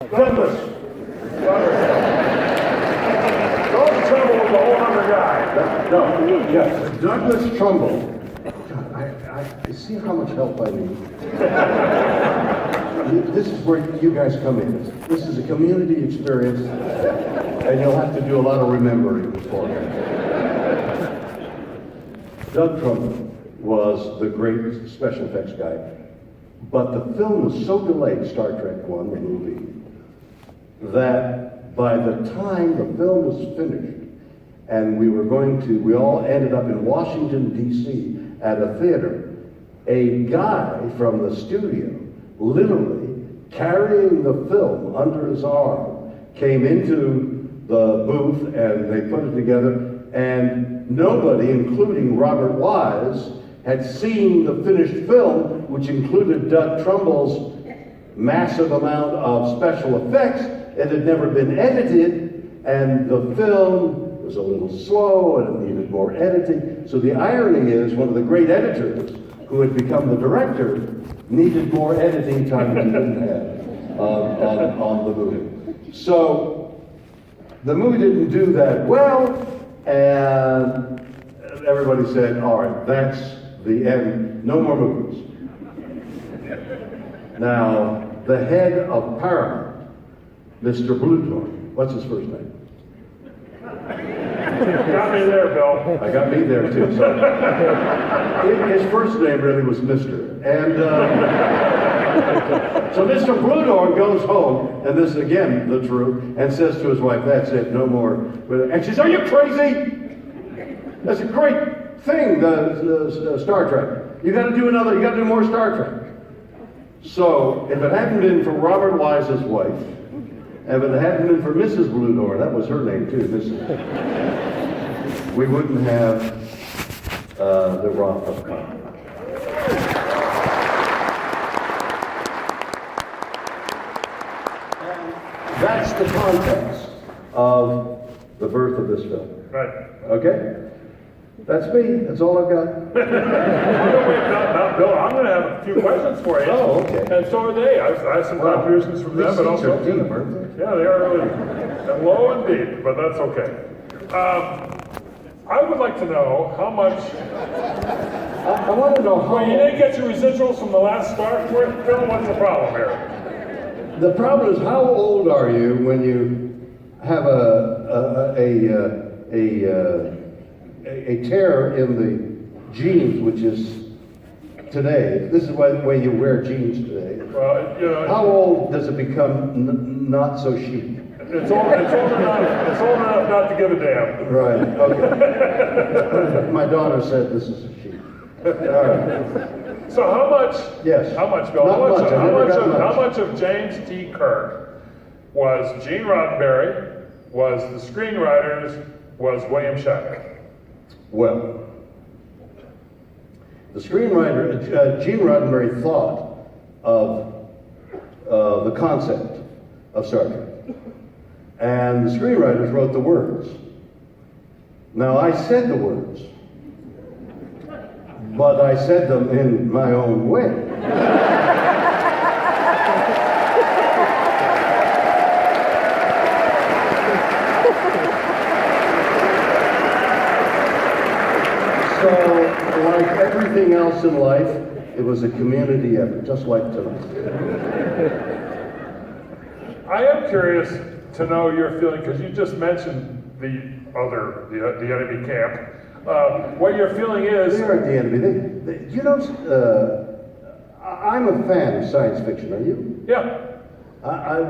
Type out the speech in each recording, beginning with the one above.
Douglas. Don't Trumbull was a whole other guy. No, yes, Douglas Trumbull. God, I see how much help I need. This is where you guys come in. This is a community experience, and you'll have to do a lot of remembering before. Doug Trumbull was the great special effects guy, but the film was so delayed, Star Trek I, the movie, that by the time the film was finished, and we all ended up in Washington, D.C. at a theater, a guy from the studio, literally carrying the film under his arm, came into the booth and they put it together, and nobody, including Robert Wise, had seen the finished film, which included Doug Trumbull's massive amount of special effects. It had never been edited, and the film was a little slow and it needed more editing. So the irony is, one of the great editors who had become the director needed more editing time than he didn't have on the movie. So the movie didn't do that well, and everybody said, all right, that's the end, no more movies. Now, the head of Paramount, Mr. Bluthorn, what's his first name? Got me there, Bill. I got me there too. So his first name really was Mr. And so Mr. Bluthorn goes home, and this is again the truth, and says to his wife, "That's it, no more." And she says, "Are you crazy? That's a great thing, the Star Trek. You got to do another. You got to do more Star Trek." So if it hadn't been for Robert Wise's wife, and if it hadn't been for Mrs. Bluthorn, that was her name too, Mrs. We wouldn't have the Rock of Con. And that's the context of the birth of this film. Right. Okay? That's me. That's all I've got. Now, Bill, I'm going to have a few questions for you. Oh, okay. And so are they. I have some contributions from them, but also These seats are deep, aren't they? Yeah, they are really and low and deep, but that's okay. I would like to know how much. I want to know how. Well, you didn't get your residuals from the last Star Trek film. What's the problem here? The problem is, how old are you when you have a tear in the jeans, which is today? This is the way you wear jeans today. Well, you know. How old does it become not so chic? It's old enough not to give a damn. Right. Okay. My daughter said this is a chic. All right. So how much? Yes. How much, Bill? Not much. I never got much. How much of James T. Kirk was Gene Roddenberry? Was the screenwriters? Was William Shatner? Well, the screenwriter, Gene Roddenberry, thought of the concept of Star Trek, and the screenwriters wrote the words. Now, I said the words, but I said them in my own way. So, like everything else in life, it was a community effort, just like tonight. I am curious to know your feeling, because you just mentioned the enemy camp. What your feeling is. They aren't the enemy. You know, I'm a fan of science fiction. Are you? Yeah.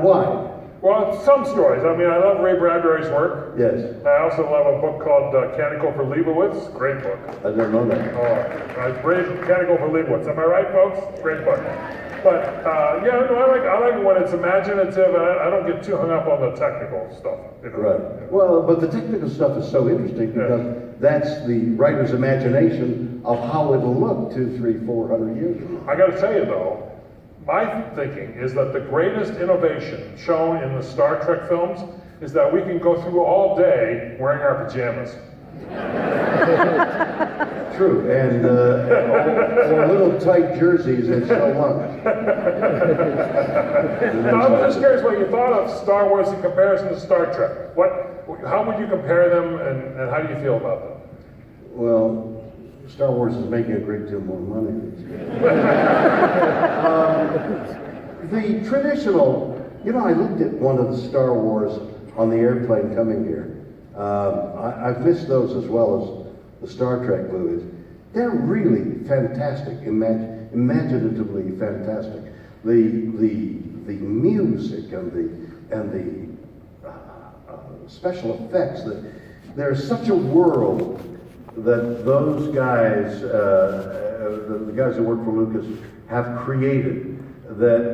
Why? Well, some stories. I mean, I love Ray Bradbury's work. Yes. I also love a book called Canticle for Leibowitz. Great book. I never know that. Canticle for Leibowitz. Am I right, folks? Great book. But yeah, no, I like it when it's imaginative. I don't get too hung up on the technical stuff. You know? Right. Well, but the technical stuff is so interesting because that's the writer's imagination of how it'll look 200, 300, 400 years from now. I got to tell you though, my thinking is that the greatest innovation shown in the Star Trek films is that we can go through all day wearing our pajamas. True, and or little tight jerseys that show lunch. No, I'm just curious what you thought of Star Wars in comparison to Star Trek. How would you compare them, and how do you feel about them? Well, Star Wars is making a great deal more money. The traditional, I looked at one of the Star Wars on the airplane coming here. I've missed those as well as the Star Trek movies. They're really fantastic, imaginatively fantastic. The music and the special effects. There's such a world that those guys, the guys that work for Lucas, have created. That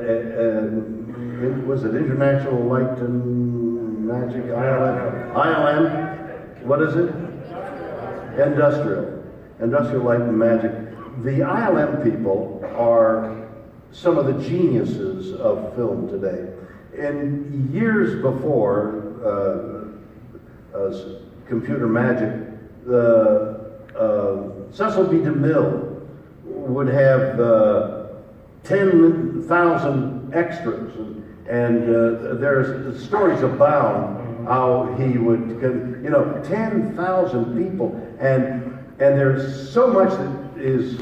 was it International Light and Magic ILM? What is it? Industrial Light and Magic. The ILM people are some of the geniuses of film today. In years before computer magic, Cecil B. DeMille would have 10,000 extras, and there's stories abound how he would, 10,000 people, and there's so much that is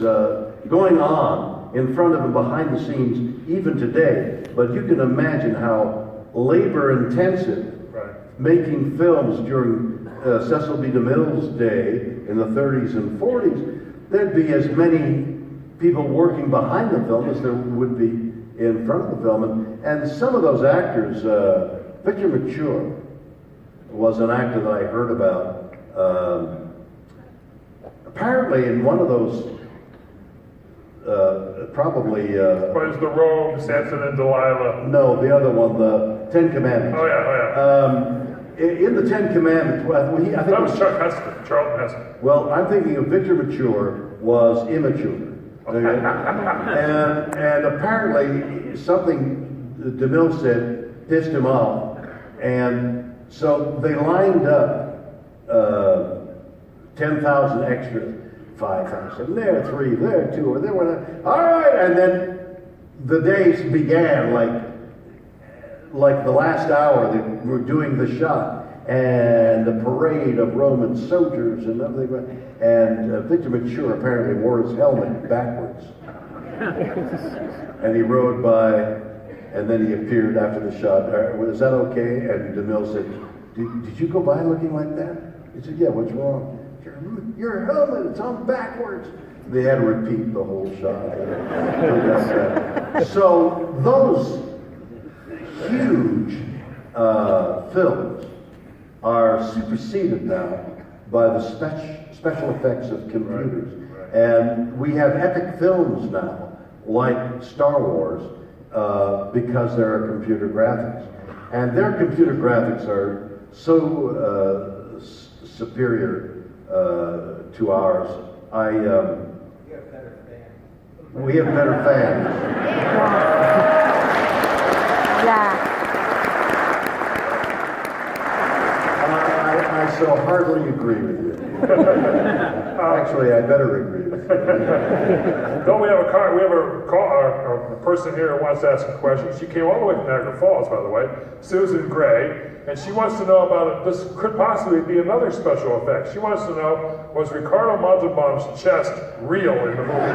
going on in front of and behind the scenes even today. But you can imagine how labor intensive making films during Cecil B. DeMille's day in the 30s and 40s. There'd be as many people working behind the film as there would be in front of the film. And some of those actors, Victor Mature was an actor that I heard about. Apparently in one of those, probably... What is the Rogue, Samson and Delilah? No, the other one, the Ten Commandments. Oh yeah. In the Ten Commandments, I think that was Chuck Heston, Charlton Heston. Well, I'm thinking of Victor Mature was immature. Okay? and apparently something DeMille said pissed him off. And so they lined up 10,000 extras, 5,000, there 3, there 2, or there 1. All right, and then the days began like the last hour. They were doing the shot and the parade of Roman soldiers and everything. And Victor Mature apparently wore his helmet backwards. And he rode by, and then he appeared after the shot. Is that okay? And DeMille said, did you go by looking like that? He said, yeah, what's wrong? Your helmet, it's on backwards. They had to repeat the whole shot. So those huge films are superseded now by the special effects of computers. And we have epic films now, like Star Wars, because there are computer graphics. And their computer graphics are so superior to ours. We have better fans. Yeah. I so heartily agree with you. Actually, I better agree with you. Don't we have a person here who wants to ask a question. She came all the way from Niagara Falls, by the way, Susan Gray, and she wants to know about it. This could possibly be another special effect. She wants to know, was Ricardo Montalban's chest real in the movie?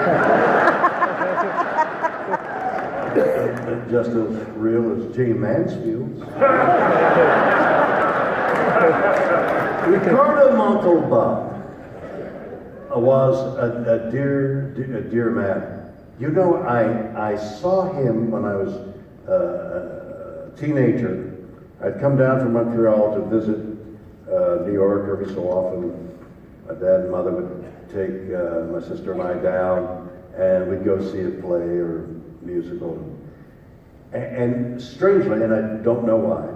Just as real as Jane Mansfield's. Ricardo Montalban was a dear man. I saw him when I was a teenager. I'd come down from Montreal to visit New York every so often. My dad and mother would take my sister and I down, and we'd go see a play or musical. And strangely, and I don't know why,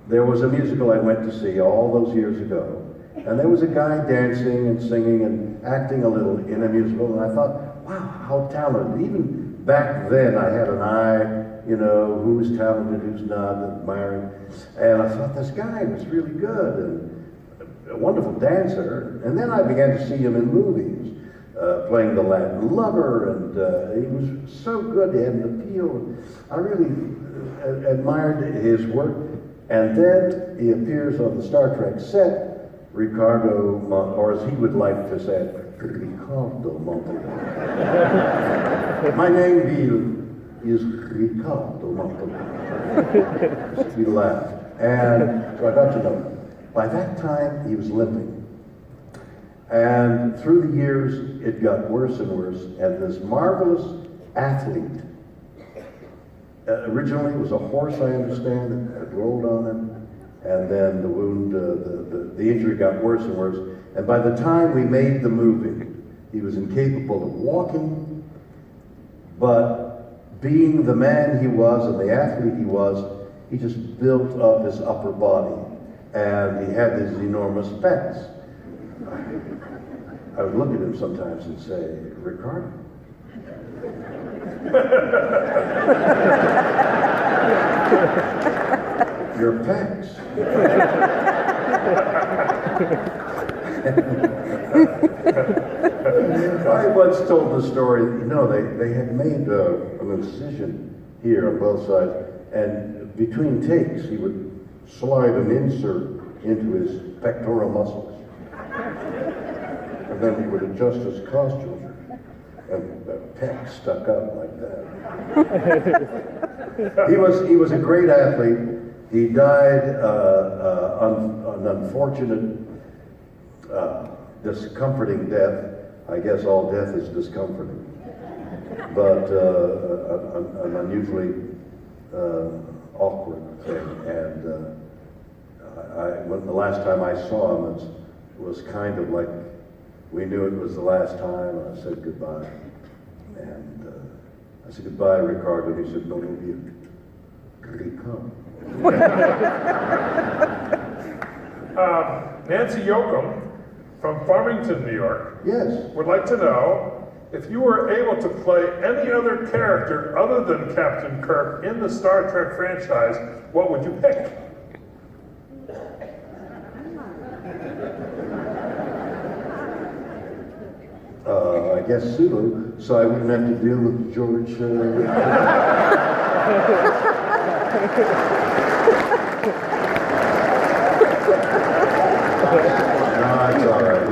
there was a musical I went to see all those years ago, and there was a guy dancing and singing and acting a little in a musical, and I thought, wow, how talented. Even back then, I had an eye, who's talented, who's not, admiring. And I thought, this guy was really good and a wonderful dancer. And then I began to see him in movies. playing the Latin lover, and he was so good. He had an appeal. I really admired his work. And then he appears on the Star Trek set, Ricardo, or as he would like to say it, Ricardo Montalban. My name is Ricardo Montalban. He laughed. And so I got to know him. By that time, he was limping. And through the years, it got worse and worse. And this marvelous athlete, originally it was a horse, I understand, that rolled on him. And then the wound, the injury got worse and worse. And by the time we made the movie, he was incapable of walking. But being the man he was and the athlete he was, he just built up his upper body. And he had these enormous pecs. I would look at him sometimes and say, Ricardo. Your pecs. I once told the story, they had made an incision here on both sides, and between takes, he would slide an insert into his pectoral muscles. And then he would adjust his costume, and the pec stuck out like that. He was a great athlete. He died an unfortunate, discomforting death. I guess all death is discomforting, but an unusually awkward thing. And when the last time I saw him, it was kind of like we knew it was the last time. I said goodbye, and I said goodbye, Ricardo. And he said, "No, you come." Nancy Yoakum from Farmington, New York, Yes. would like to know if you were able to play any other character other than Captain Kirk in the Star Trek franchise, what would you pick? I guess Sulu, so I wouldn't have to deal with George. No, it's all right.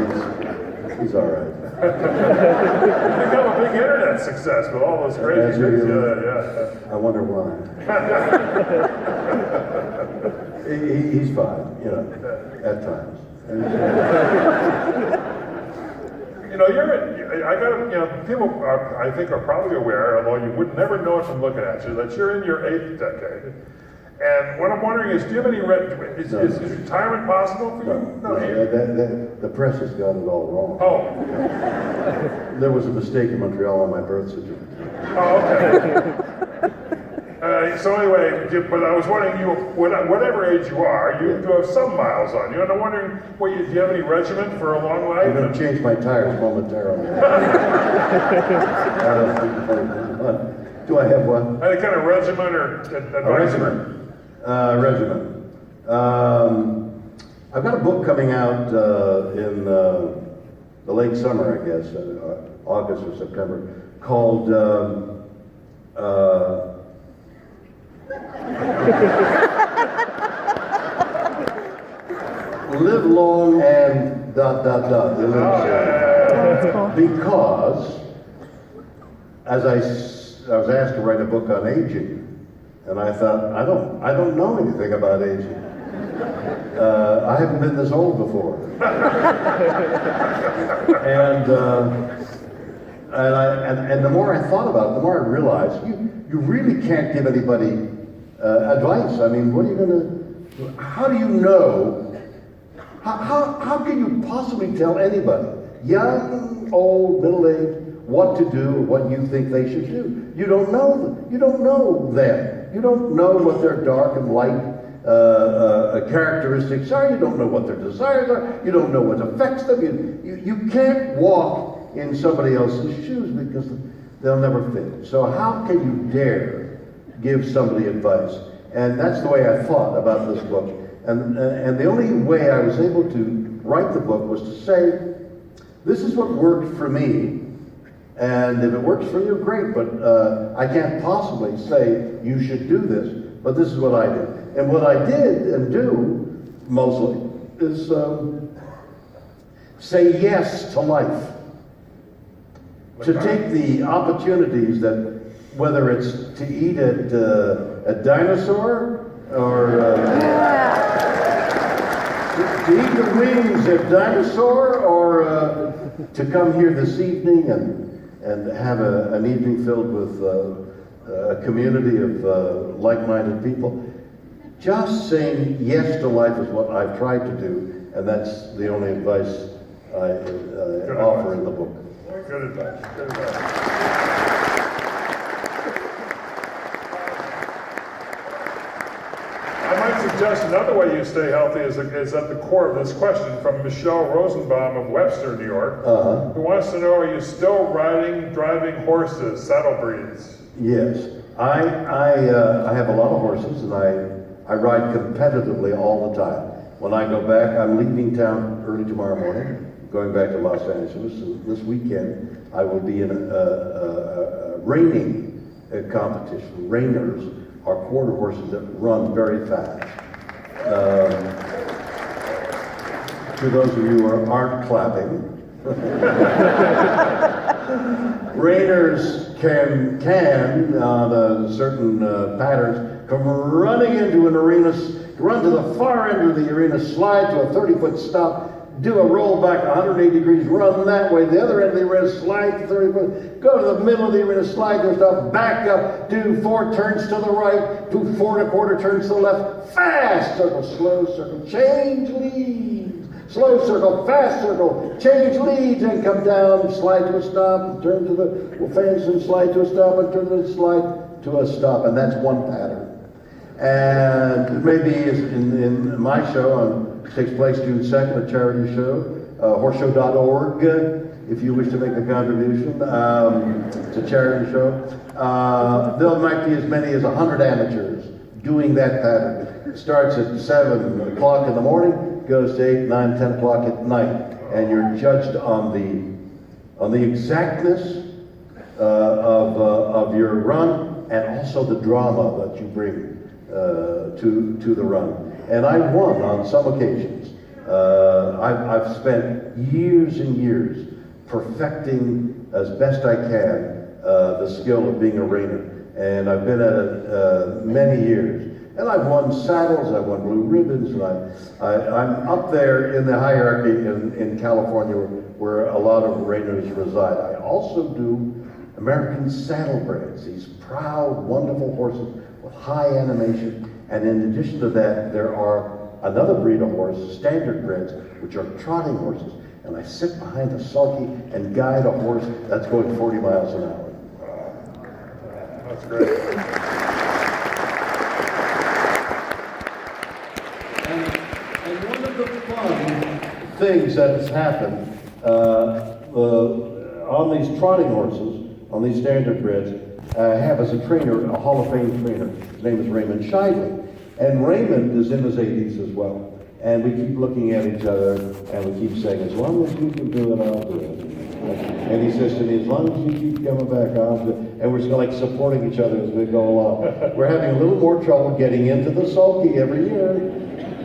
He's all right. You've become a big internet success with all those crazy Has he things. really? Yeah. I wonder why. He's fine, at times. People I think are probably aware, although you would never know it from looking at you, that you're in your 8th decade. And what I'm wondering is, do you have any, is retirement possible for you? No, the press has got it all wrong. Oh. There was a mistake in Montreal on my birth certificate. Oh, okay. So anyway, but I was wondering, whatever age you are, you do have some miles on you, and I'm wondering, do you have any regiment for a long life? I'm going to change my tires momentarily. Do I have what? Any kind of regiment or advisement? Regiment. I've got a book coming out in the late summer, I guess, August or September, called Live Long and ... Because, as I was asked to write a book on aging, and I thought, I don't know anything about aging. I haven't been this old before. and the more I thought about it, the more I realized you really can't give anybody advice. I mean, what are you going to? How do you know? How can you possibly tell anybody, young, old, middle-aged, what to do or what you think they should do? You don't know them. You don't know them. You don't know what their dark and light characteristics are. You don't know what their desires are. You don't know what affects them. You can't walk in somebody else's shoes because they'll never fit. So how can you dare give somebody advice? And that's the way I thought about this book. And the only way I was able to write the book was to say, this is what worked for me, And if it works for you, great, but I can't possibly say you should do this, but this is what I did. And what I did and do, mostly, is say yes to life. To take the opportunities that, whether it's to eat at a dinosaur, or to eat the wings of dinosaur, or to come here this evening and have an evening filled with a community of like-minded people. Just saying yes to life is what I've tried to do, and that's the only advice I offer in the book. Good advice. Good advice. I might suggest another way you stay healthy is at the core of this question from Michelle Rosenbaum of Webster, New York, who wants to know, are you still driving horses, saddle breeds? Yes. I have a lot of horses, and I ride competitively all the time. When I go back, I'm leaving town early tomorrow morning, going back to Los Angeles, and this weekend I will be in a reining competition. Reiners are quarter horses that run very fast. To those of you who aren't clapping, Reiners can on certain patterns, come running into an arena, run to the far end of the arena, slide to a 30-foot stop, do a roll back 180 degrees, run that way, the other end of the arena, slide to 30 foot, go to the middle of the arena, slide to the stop, back up, do 4 turns to the right, do 4 1/4 turns to the left, fast circle, slow circle, change leads, slow circle, fast circle, change leads, and come down, slide to a stop, turn to the fence, and slide to a stop, and turn to the slide to a stop, and that's one pattern. And maybe in my show, takes place June 2nd, a charity show, horseshow.org, if you wish to make a contribution. It's a charity show. There might be as many as 100 amateurs doing that pattern. It starts at 7 o'clock in the morning, goes to 8, 9, 10 o'clock at night, and you're judged on the exactness of your run, and also the drama that you bring to the run. And I won on some occasions. I've spent years and years perfecting as best I can the skill of being a reiner. And I've been at it many years. And I've won saddles, I've won blue ribbons, and I'm up there in the hierarchy in California where a lot of reiners reside. I also do American saddlebreds, these proud, wonderful horses with high animation. And in addition to that, there are another breed of horse, standard breds, which are trotting horses. And I sit behind a sulky and guide a horse that's going 40 miles an hour. That's great. And one of the fun things that has happened on these trotting horses, on these standard breds, I have as a trainer, a Hall of Fame trainer. His name is Raymond Shively. And Raymond is in his 80s as well. And we keep looking at each other and we keep saying, as long as you can do it, I'll do it. And he says to me, as long as you keep coming back, I'll do it. And we're still like supporting each other as we go along. We're having a little more trouble getting into the sulky every year,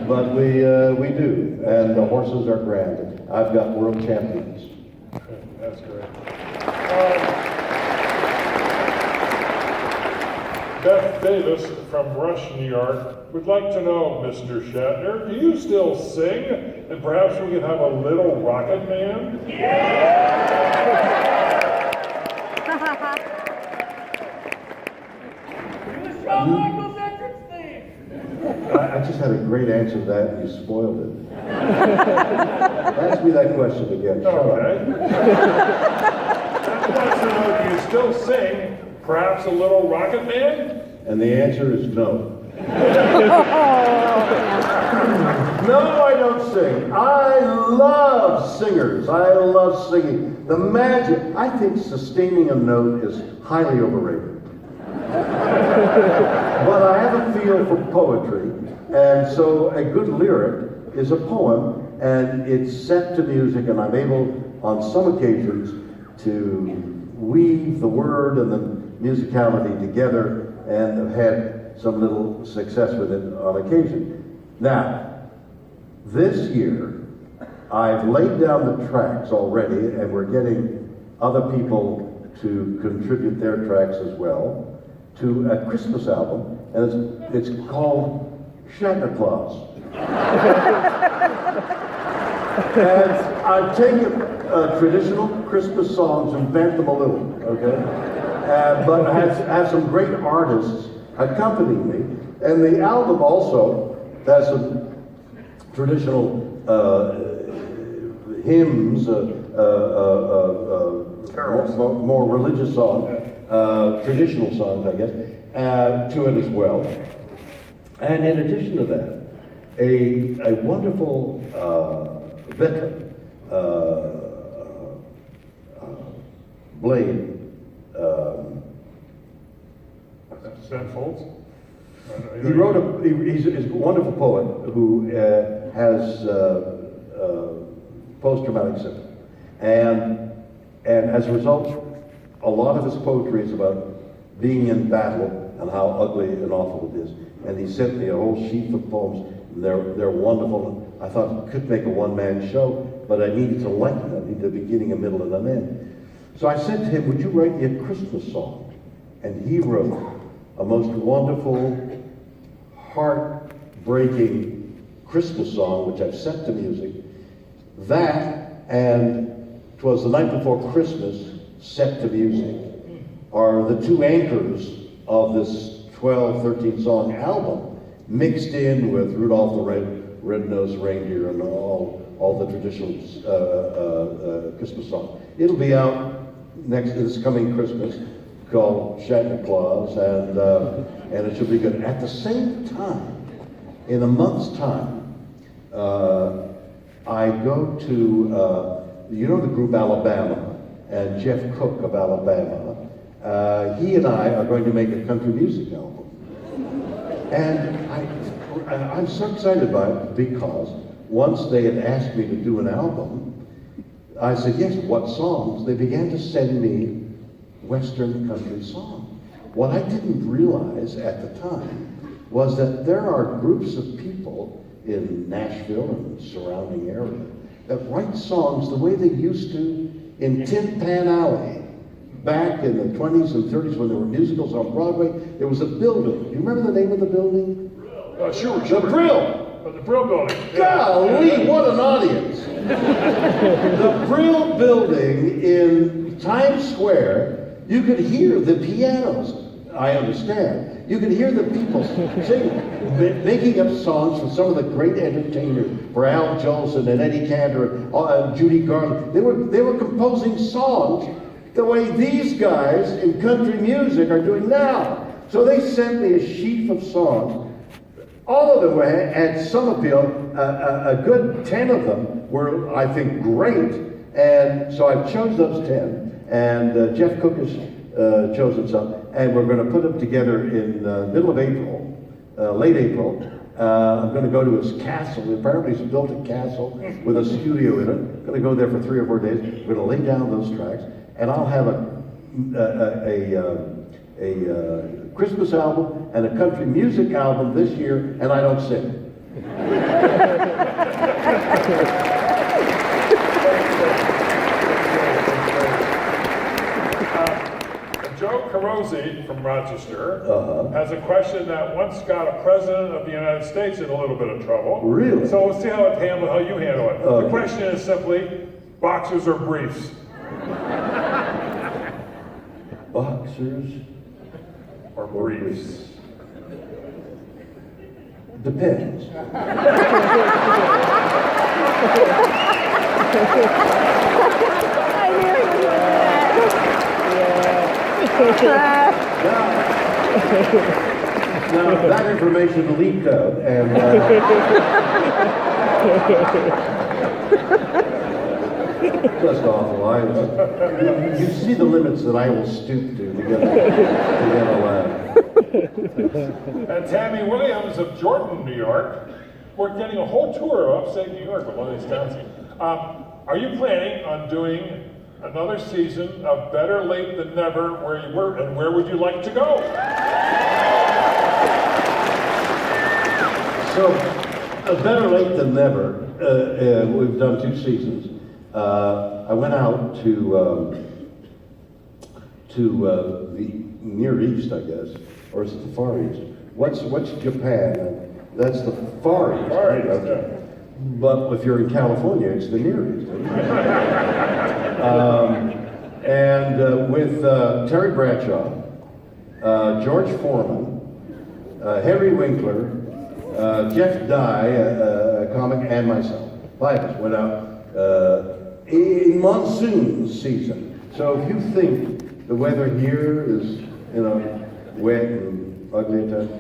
but we do. And the horses are grand. I've got world champions. That's great. Beth Davis from Rush, New York, would like to know, Mr. Shatner, do you still sing? And perhaps we can have a little Rocket Man? I just had a great answer to that, and you spoiled it. Ask me that question again. Okay. Beth wants to know, do you still sing? Perhaps a little Rocket Man? And the answer is no. No, I don't sing. I love singers. I love singing. The magic, I think sustaining a note is highly overrated. But I have a feel for poetry, and so a good lyric is a poem, and it's set to music, and I'm able, on some occasions, to weave the word and the musicality together and have had some little success with it on occasion. Now, this year, I've laid down the tracks already, and we're getting other people to contribute their tracks as well to a Christmas album, and it's called Shanter. And I've taken traditional Christmas songs and bent them a little, okay? But have some great artists accompanying me. And the album also has some traditional hymns, more religious songs, traditional songs, I guess, to it as well. And in addition to that, a wonderful veteran, Blaine. Sven Folds? He wrote he's a wonderful poet who has post-traumatic syndrome. And as a result, a lot of his poetry is about being in battle and how ugly and awful it is. And he sent me a whole sheaf of poems. They're wonderful. I thought I could make a one-man show, but I needed to lighten it. I needed a beginning, a middle, and an end. So I said to him, would you write me a Christmas song? And he wrote a most wonderful, heart-breaking Christmas song, which I've set to music. That and 'Twas the Night Before Christmas, set to music, are the two anchors of this 12, 13 song album, mixed in with Rudolph the Red-Nosed Reindeer and all the traditional Christmas songs. It'll be out this coming Christmas, called Shanter, and it should be good. At the same time, in a month's time, I go to, you know the group Alabama, and Jeff Cook of Alabama. He and I are going to make a country music album. And I'm so excited about it because once they had asked me to do an album, I said, yes, what songs? They began to send me Western country songs. What I didn't realize at the time was that there are groups of people in Nashville and surrounding area that write songs the way they used to in Tin Pan Alley back in the 20s and 30s when there were musicals on Broadway. There was a building. Do you remember the name of the building? Sure. The Brill. The Brill Building. Golly, what an audience. The Brill Building in Times Square, you could hear the pianos. I understand. You could hear the people singing, making up songs for some of the great entertainers, for Al Jolson and Eddie Cantor and Judy Garland. They were composing songs the way these guys in country music are doing now. So they sent me a sheaf of songs. All of them had some appeal. A good 10 of them were, I think, great. And so I chose those 10. And Jeff Cook has chosen some. And we're going to put them together in the middle of April, late April. I'm going to go to his castle. Apparently he's built a castle with a studio in it. I'm going to go there for 3 or 4 days. We're going to lay down those tracks. And I'll have a Christmas album and a country music album this year, and I don't sing. Joe Carosi from Rochester has a question that once got a president of the United States in a little bit of trouble. Really? So we'll see how you handle it. Okay. The question is simply, boxers or briefs? Boxers or briefs? Depends. Now that information leaked out, and just awful. You see the limits that I will stoop to get a laugh. And Tammy Williams of Jordan, New York. We're getting a whole tour of upstate New York with one of these towns. Are you planning on doing another season of Better Late Than Never, where you were, and where would you like to go? So, Better Late Than Never, we've done 2 seasons. I went out to the Near East, I guess, or is it the Far East? What's Japan? That's the Far East. Far East, Okay. But if you're in California, it's the Near East. And with Terry Bradshaw, George Foreman, Henry Winkler, Jeff Dye, a comic, and myself. 5 of us went out in monsoon season. So if you think the weather here is, wet and ugly at times,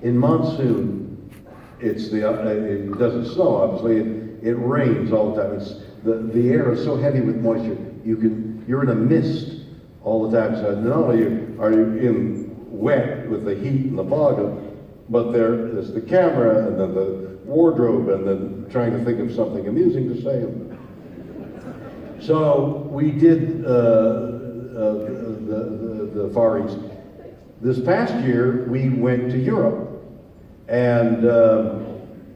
in monsoon, it's it doesn't snow, obviously. It rains all the time. It's the air is so heavy with moisture. You're in a mist all the time. So not only are you in wet with the heat and the fog, but there's the camera and then the wardrobe and then trying to think of something amusing to say. So we did the Far East. This past year we went to Europe, and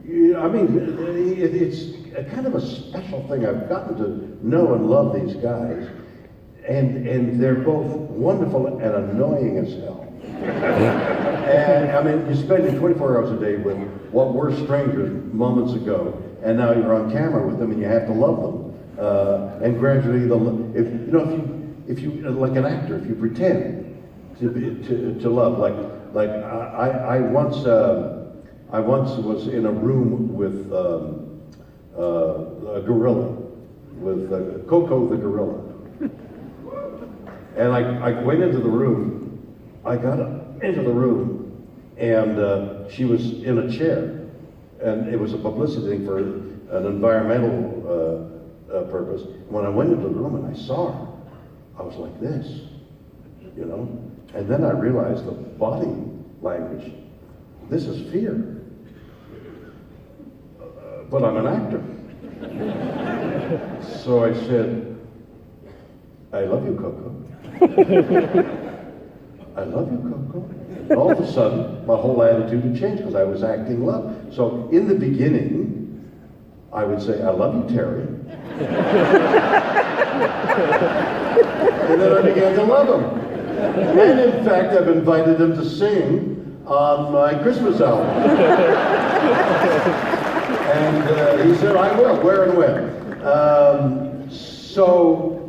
it's a kind of a special thing. I've gotten to know and love these guys, and they're both wonderful and annoying as hell. And you're spending 24 hours a day with what were strangers moments ago, and now you're on camera with them, and you have to love them. And gradually, if you like an actor, if you pretend to love, like I once was in a room with a gorilla, with Coco the gorilla, and I went into the room. I got into the room, and she was in a chair, and it was a publicity thing for an environmental purpose. When I went into the room and I saw her, I was like this, and then I realized the body language. This is fear, but I'm an actor. So I said, I love you, Coco. I love you, Coco. And all of a sudden, my whole attitude had changed because I was acting love. So in the beginning, I would say, I love you, Terry. And then I began to love him. And in fact, I've invited him to sing on my Christmas album. And he said, I will, where and when. So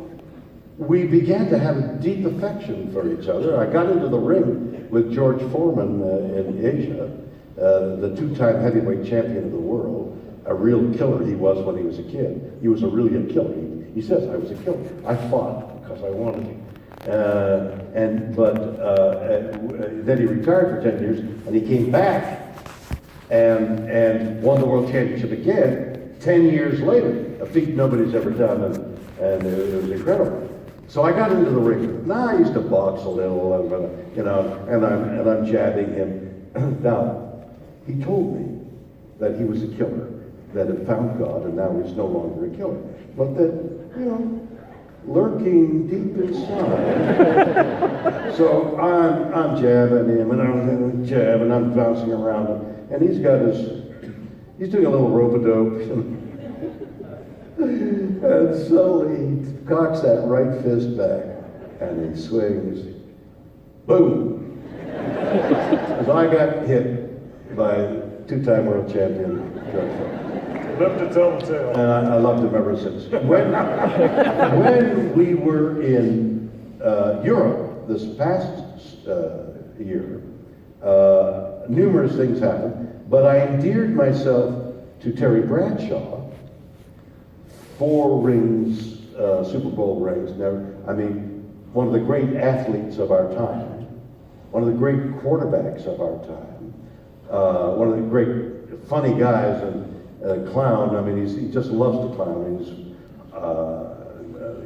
we began to have a deep affection for each other. I got into the ring with George Foreman in Asia, the 2-time heavyweight champion of the world. A real killer he was when he was a kid. He was really a killer. He says, I was a killer. I fought because I wanted to. Then he retired for 10 years, and he came back and won the world championship again 10 years later, a feat nobody's ever done, and it was incredible. So I got into the ring. Now I used to box a little, and I'm jabbing him. Now, he told me that he was a killer, that had found God, and now he's no longer a killer. But that, lurking deep inside. So I'm jabbing him, and I'm jabbing, I'm bouncing around him, and he's doing a little rope-a-dope. And suddenly he cocks that right fist back, and he swings. Boom! So I got hit by 2-time world champion George Foreman. Live to tell the tale. And I loved him ever since. When we were in Europe this past year, numerous things happened, but I endeared myself to Terry Bradshaw. 4 rings, Super Bowl rings. One of the great athletes of our time, one of the great quarterbacks of our time, one of the great funny guys and clown. He just loves to clown.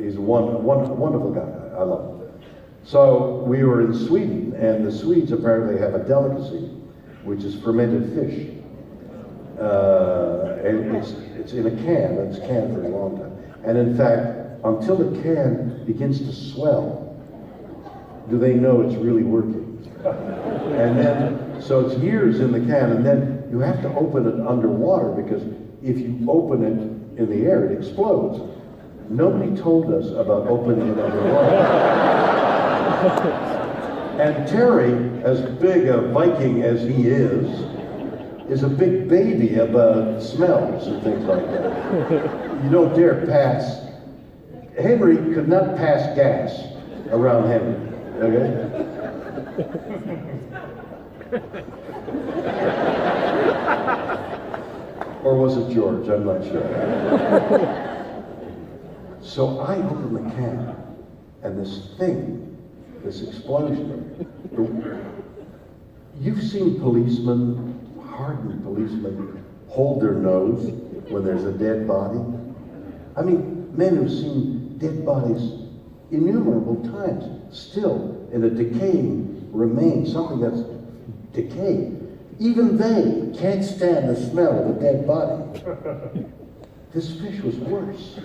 He's a wonderful guy. I love him. So we were in Sweden, and the Swedes apparently have a delicacy, which is fermented fish. And it's in a can, and it's canned for a long time. And in fact, until the can begins to swell, do they know it's really working. And then, so it's years in the can, and then you have to open it underwater, because if you open it in the air, it explodes. Nobody told us about opening it underwater. And Terry, as big a Viking as he is a big baby about smells and things like that. You don't dare pass. Henry could not pass gas around Henry, okay? Or was it George? I'm not sure. So I open the can, and this thing, this explosion. You've seen policemen, hardened policemen, hold their nose when there's a dead body. I mean, men who've seen dead bodies innumerable times, still in a decaying remain, something that's decayed. Even they can't stand the smell of a dead body. This fish was worse.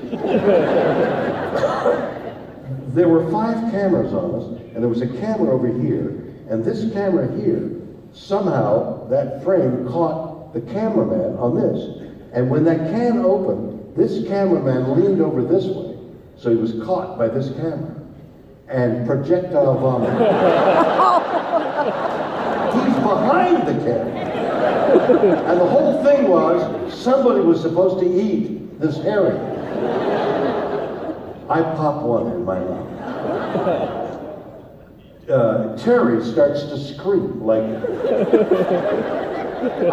There were 5 cameras on us, and there was a camera over here, and this camera here, somehow that frame caught the cameraman on this. And when that can opened, this cameraman leaned over this way, so he was caught by this camera. And projectile vomit. He's behind the camera. And the whole thing was, somebody was supposed to eat this herring. I pop one in my mouth. Terry starts to scream like,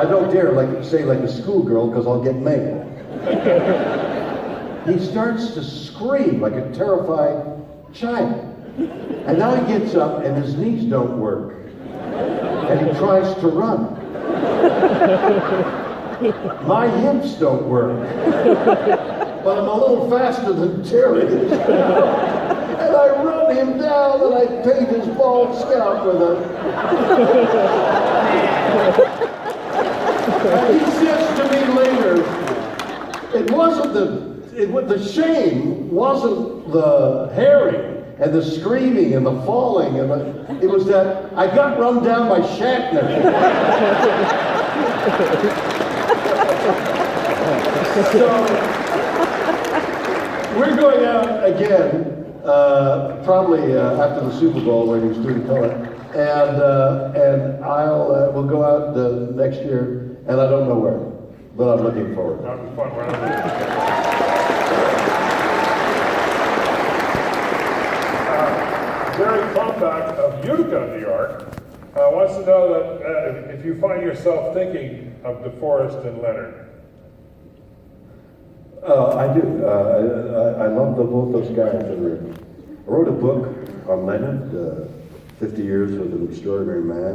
I don't dare say like a schoolgirl because I'll get mail. He starts to scream like a terrified child. And now he gets up and his knees don't work. And he tries to run. My hips don't work. But I'm a little faster than Terry. And I run him down and I paint his bald scalp with it. And he says to me later, it wasn't the shame wasn't the herring and the screaming and the falling, and it was that I got run down by Shanter. So we're going out again, probably after the Super Bowl when he's doing color, and we'll go out next year, and I don't know where, but I'm looking forward. That was fun. Jerry Plumback of Utica, New York, wants to know that if you find yourself thinking of DeForest and Leonard. I do. I love both those guys. I wrote a book on Leonard, 50 Years with an Extraordinary Man.